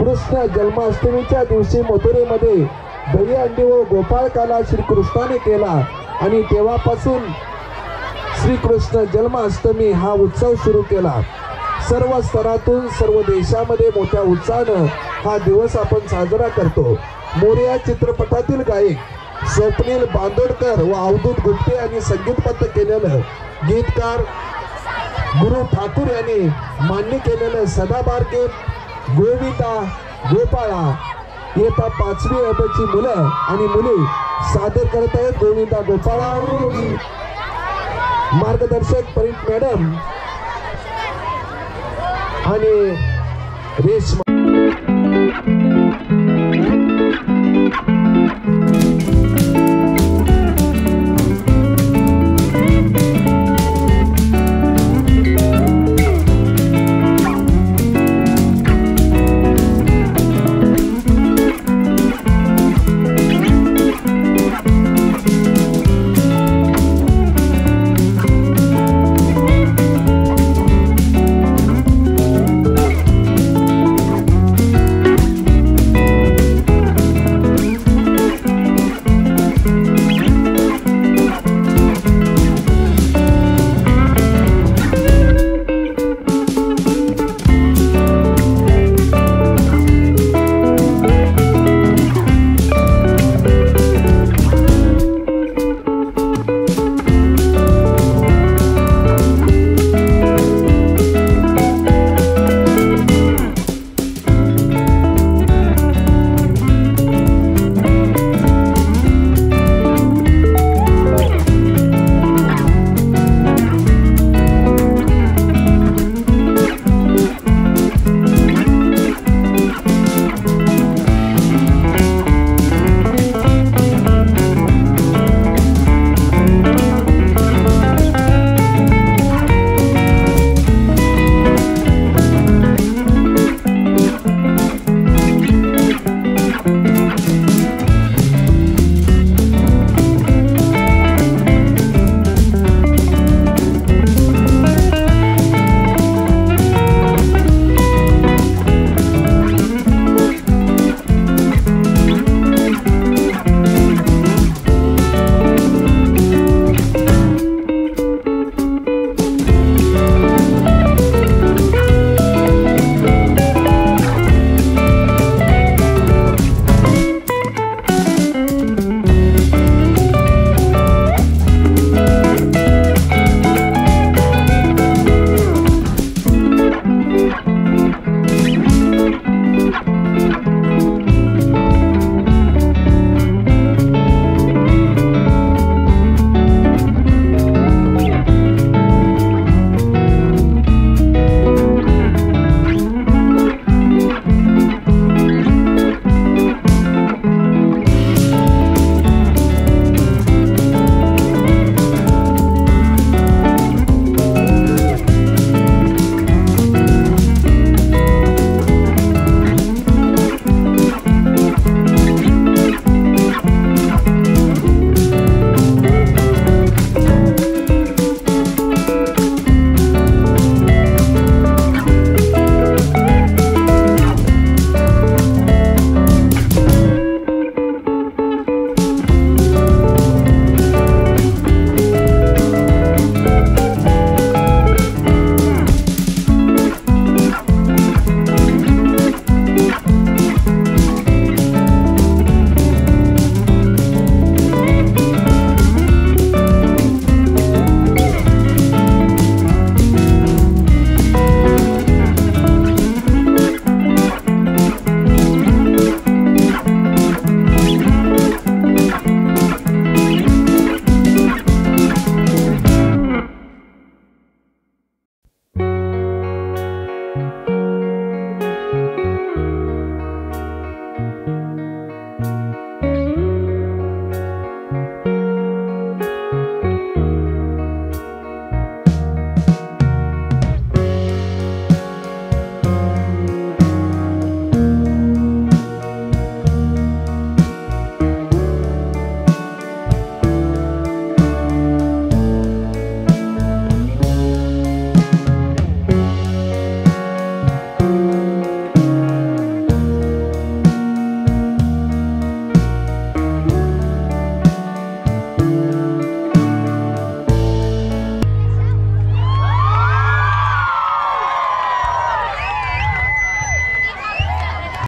श्रीकृष्ण जन्माष्टमीच्या दिवशी मथुरेमध्ये दहीहंडी व गोपाळकाला श्रीकृष्णाने केला आणि तेव्हापासून श्रीकृष्ण जन्माष्टमी हा उत्सव सुरू केला। सर्व स्तरातून सर्व देशामध्ये मोठ्या उत्साहाने हा दिवस आपण साजरा करतो। मोरया चित्रपटातील गायक स्वप्नील बांदोडकर व अवधूत गुप्ते यांनी संगीतबद्ध केलेलं गीतकार गुरु ठाकूर यांनी मान्य केलेलं सदाबहार गीत गोविंदा गोपाळा येता 5वी अबची मुलं आणि मुली सादर करत आहेत। गोविंदा गोपाळा मार्गदर्शक परित मॅडम आणि रेशमा।